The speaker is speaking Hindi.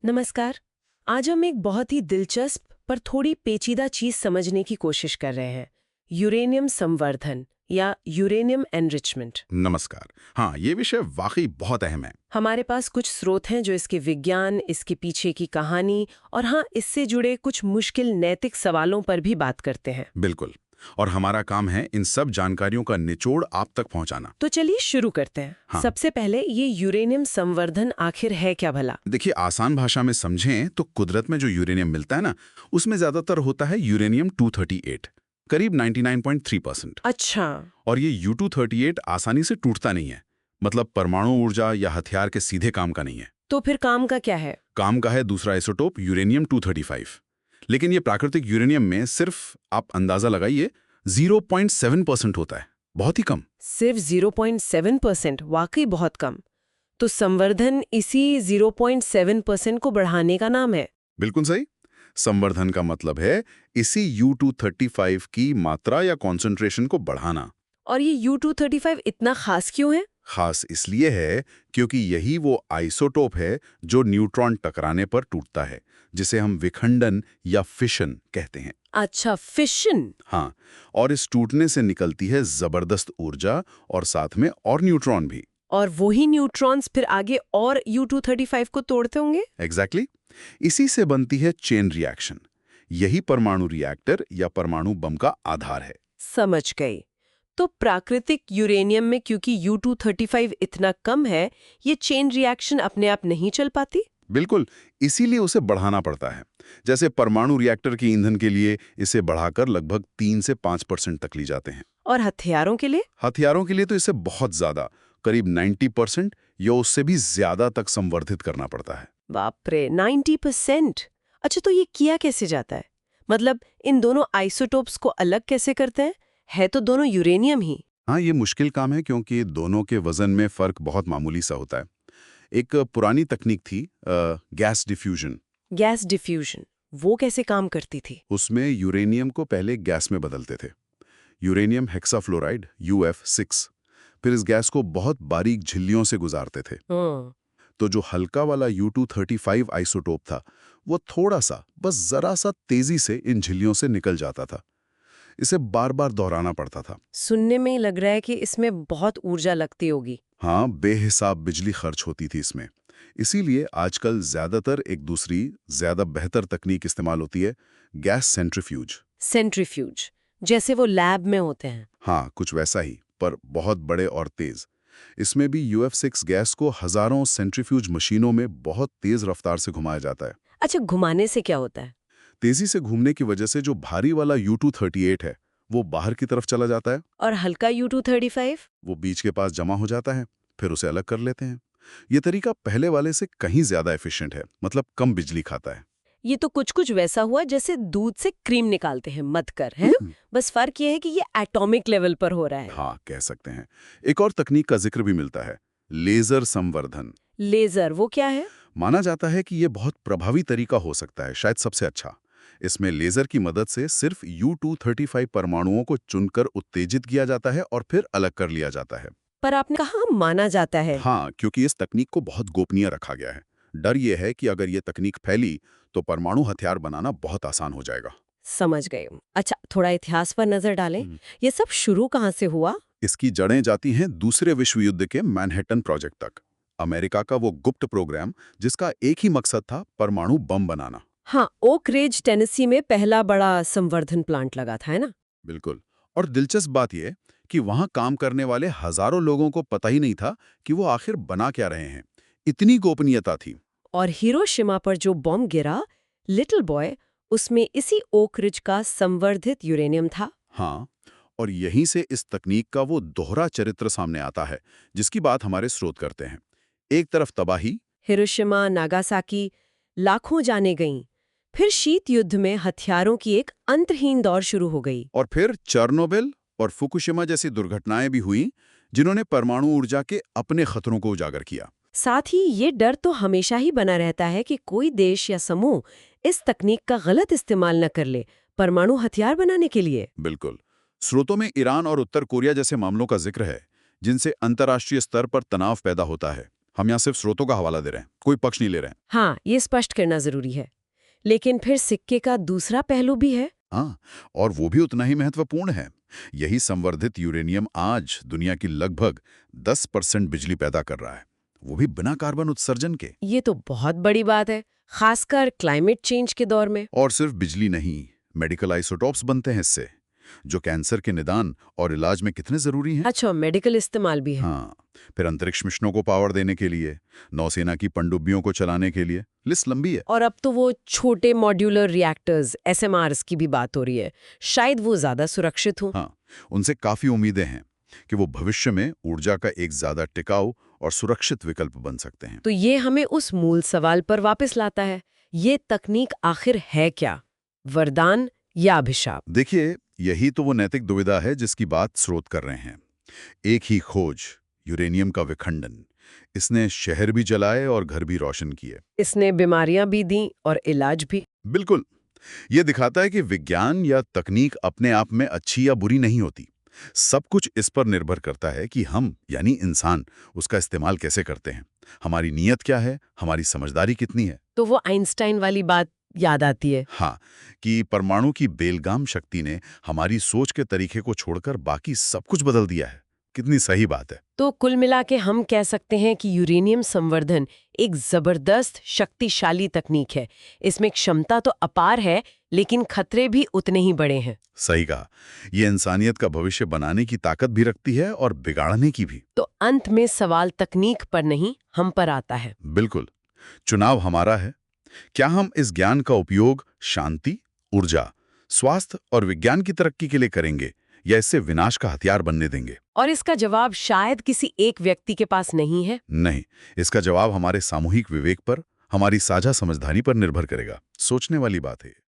नमस्कार। आज हम एक बहुत ही दिलचस्प पर थोड़ी पेचीदा चीज समझने की कोशिश कर रहे हैं, यूरेनियम संवर्धन या यूरेनियम एनरिचमेंट। नमस्कार। हाँ, ये विषय वाकई बहुत अहम है। हमारे पास कुछ स्रोत हैं जो इसके विज्ञान, इसके पीछे की कहानी और हाँ, इससे जुड़े कुछ मुश्किल नैतिक सवालों पर भी बात करते हैं। बिल्कुल। और हमारा काम है इन सब जानकारियों का निचोड़ आप तक पहुंचाना। तो चलिए शुरू करते हैं। हाँ। सबसे पहले ये यूरेनियम संवर्धन आखिर है क्या भला? देखिए, आसान भाषा में समझें तो कुदरत में जो यूरेनियम मिलता है ना, उसमें ज्यादातर होता है यूरेनियम 238, करीब 99.3%। अच्छा। और ये U238 आसानी से टूटता नहीं है। मतलब परमाणु ऊर्जा या हथियार के सीधे काम का नहीं है। तो फिर काम का क्या है? काम का है दूसरा आइसोटोप यूरेनियम 235। लेकिन ये प्राकृतिक यूरेनियम में सिर्फ, आप अंदाजा लगाइए, 0.7% होता है। बहुत ही कम। सिर्फ 0.7%? वाकई बहुत कम। तो संवर्धन इसी 0.7% को बढ़ाने का नाम है। बिल्कुल सही। संवर्धन का मतलब है इसी U235 की मात्रा या कॉन्सेंट्रेशन को बढ़ाना। और ये U235 इतना खास क्यों है? खास इसलिए है क्योंकि यही वो आइसोटोप है जो न्यूट्रॉन टकराने पर टूटता है, जिसे हम विखंडन या फिशन कहते हैं। अच्छा, फिशन। हाँ, और इस टूटने से निकलती है जबरदस्त ऊर्जा और साथ में और न्यूट्रॉन भी। और वही न्यूट्रॉन्स फिर आगे और U235 को तोड़ते होंगे? एग्जैक्टली। इसी से बनती है चेन रिएक्शन। यही परमाणु रिएक्टर या परमाणु बम का आधार है। समझ गई। तो प्राकृतिक यूरेनियम में क्योंकि U235 इतना कम है, ये चेन रिएक्शन अपने आप नहीं चल पाती? बिल्कुल, इसीलिए उसे बढ़ाना पड़ता है। जैसे परमाणु रिएक्टर के ईंधन के लिए इसे बढ़ाकर लगभग 3 से 5% तक ली जाते हैं। और हथियारों के लिए? हथियारों के लिए तो इसे बहुत ज्यादा, करीब 90% या उससे भी ज्यादा तक संवर्धित करना पड़ता है। बाप रे, 90%! अच्छा, तो ये किया कैसे जाता है? मतलब इन दोनों आइसोटोप्स को अलग कैसे करते हैं? है तो दोनों यूरेनियम ही। हाँ, ये मुश्किल काम है क्योंकि दोनों के वजन में फर्क बहुत मामूली सा होता है। एक पुरानी तकनीक थी गैस डिफ्यूजन। गैस डिफ्यूजन, वो कैसे काम करती थी? उसमें यूरेनियम को पहले गैस में बदलते थे, यूरेनियम हेक्साफ्लोराइड UF6। फिर इस गैस को बहुत बारीक झिल्लियों से गुजारते थे। हाँ। तो जो हल्का वाला U235 आइसोटोप था, वो थोड़ा सा, बस जरा सा तेजी से इन झिल्लियों से निकल जाता था। इसे बार बार दोहराना पड़ता था। सुनने में ही लग रहा है कि इसमें बहुत ऊर्जा लगती होगी। हाँ, बेहिसाब बिजली खर्च होती थी इसमें। इसीलिए आजकल ज्यादातर एक दूसरी, ज्यादा बेहतर तकनीक इस्तेमाल होती है, गैस सेंट्रीफ्यूज। सेंट्रीफ्यूज, जैसे वो लैब में होते हैं। हाँ, कुछ वैसा ही, पर बहुत बड़े और तेज। इसमें भी UF6 गैस को हजारों सेंट्रीफ्यूज मशीनों में बहुत तेज रफ्तार से घुमाया जाता है। अच्छा, घुमाने से क्या होता है? तेजी से घूमने की वजह से जो भारी वाला U238 है, वो बाहर की तरफ चला जाता है। और हल्का U235? वो बीच के पास जमा हो जाता है, फिर उसे अलग कर लेते हैं। ये तरीका पहले वाले से कहीं ज्यादा एफिशिएंट है, मतलब कम बिजली खाता है। ये तो कुछ कुछ वैसा हुआ जैसे दूध से क्रीम निकालते हैं मत कर, है ना? बस फर्क ये है कि ये एटॉमिक लेवल पर हो रहा है। हाँ, कह सकते हैं। एक और तकनीक का जिक्र भी मिलता है, लेजर संवर्धन। लेजर, वो क्या है? माना जाता है कि ये बहुत प्रभावी तरीका हो सकता है, शायद सबसे अच्छा। इसमें लेजर की मदद से सिर्फ U235 परमाणुओं को चुनकर उत्तेजित किया जाता है और फिर अलग कर लिया जाता है। पर आपने कहा माना जाता है। हाँ, क्योंकि इस तकनीक को बहुत गोपनीय रखा गया है। डर ये है कि अगर ये तकनीक फैली तो परमाणु हथियार बनाना बहुत आसान हो जाएगा। समझ गए। अच्छा, थोड़ा इतिहास पर नजर डालें। ये सब शुरू कहाँ से हुआ? इसकी जड़ें जाती हैं दूसरे विश्व युद्ध के मैनहट्टन प्रोजेक्ट तक। अमेरिका का वो गुप्त प्रोग्राम जिसका एक ही मकसद था, परमाणु बम बनाना। हाँ, ओक रिज टेनेसी में पहला बड़ा संवर्धन प्लांट लगा था, है ना? बिल्कुल। और दिलचस्प बात यह कि वहां काम करने वाले हजारों लोगों को पता ही नहीं था कि वो आखिर बना क्या रहे हैं। इतनी गोपनीयता थी। और हिरोशिमा पर जो बॉम्ब गिरा, लिटिल बॉय, उसमें इसी ओक रिज का संवर्धित यूरेनियम था। हाँ, और यहीं से इस तकनीक का वो दोहरा चरित्र सामने आता है जिसकी बात हमारे स्रोत करते हैं। एक तरफ तबाही, हिरोशिमा, नागासाकी, लाखों जाने गईं। फिर शीत युद्ध में हथियारों की एक अंतहीन दौर शुरू हो गई। और फिर चेर्नोबिल और फुकुशिमा जैसी दुर्घटनाएं भी हुई जिन्होंने परमाणु ऊर्जा के अपने खतरों को उजागर किया। साथ ही ये डर तो हमेशा ही बना रहता है कि कोई देश या समूह इस तकनीक का गलत इस्तेमाल न कर ले परमाणु हथियार बनाने के लिए। बिल्कुल। स्रोतों में ईरान और उत्तर कोरिया जैसे मामलों का जिक्र है जिनसे अंतर्राष्ट्रीय स्तर पर तनाव पैदा होता है। हम यहाँ सिर्फ स्रोतों का हवाला दे रहे हैं, कोई पक्ष नहीं ले रहे हैं। हाँ, ये स्पष्ट करना जरूरी है। लेकिन फिर सिक्के का दूसरा पहलू भी है। हाँ, और वो भी उतना ही महत्वपूर्ण है। यही संवर्धित यूरेनियम आज दुनिया की लगभग 10% बिजली पैदा कर रहा है, वो भी बिना कार्बन उत्सर्जन के। ये तो बहुत बड़ी बात है, खासकर क्लाइमेट चेंज के दौर में। और सिर्फ बिजली नहीं, मेडिकल आइसोटॉप्स बनते हैं इससे, जो कैंसर के निदान और इलाज में कितने जरूरी हैं। अच्छा, मेडिकल इस्तेमाल भी है। हाँ, फिर अंतरिक्ष मिशनों को पावर देने के लिए, नौसेना की पनडुब्बियों को चलाने के लिए, लिस्ट लंबी है। और अब तो वो छोटे मॉड्यूलर रिएक्टर्स SMRs की भी बात हो रही है। शायद वो ज्यादा सुरक्षित हो। हाँ, उनसे काफी उम्मीदें हैं कि वो भविष्य में ऊर्जा का एक ज्यादा टिकाऊ और सुरक्षित विकल्प बन सकते हैं। तो ये हमें उस मूल सवाल पर वापस लाता है, ये तकनीक आखिर है क्या, वरदान या अभिशाप? देखिए, यही तो वो नैतिक दुविधा है जिसकी बात स्रोत कर रहे हैं। एक ही खोज, यूरेनियम का विखंडन, इसने शहर भी जलाए और घर भी रोशन किए। इसने बीमारियां भी दी और इलाज भी। बिल्कुल। ये दिखाता है कि विज्ञान या तकनीक अपने आप में अच्छी या बुरी नहीं होती। सब कुछ इस पर निर्भर करता है कि हम यानी इंसान उसका इस्तेमाल कैसे करते हैं। हमारी नीयत क्या है, हमारी समझदारी कितनी है। तो वो आइंस्टाइन वाली बात याद आती है। हाँ, कि परमाणु की बेलगाम शक्ति ने हमारी सोच के तरीके को छोड़कर बाकी सब कुछ बदल दिया है। कितनी सही बात है। तो कुल मिला के हम कह सकते हैं कि यूरेनियम संवर्धन एक जबरदस्त शक्तिशाली तकनीक है। इसमें क्षमता तो अपार है, लेकिन खतरे भी उतने ही बड़े हैं। सही कहा। ये इंसानियत का भविष्य बनाने की ताकत भी रखती है और बिगाड़ने की भी। तो अंत में सवाल तकनीक पर नहीं, हम पर आता है। बिल्कुल। चुनाव हमारा है। क्या हम इस ज्ञान का उपयोग शांति, ऊर्जा, स्वास्थ्य और विज्ञान की तरक्की के लिए करेंगे, या इससे विनाश का हथियार बनने देंगे? और इसका जवाब शायद किसी एक व्यक्ति के पास नहीं है। नहीं, इसका जवाब हमारे सामूहिक विवेक पर, हमारी साझा समझदारी पर निर्भर करेगा। सोचने वाली बात है।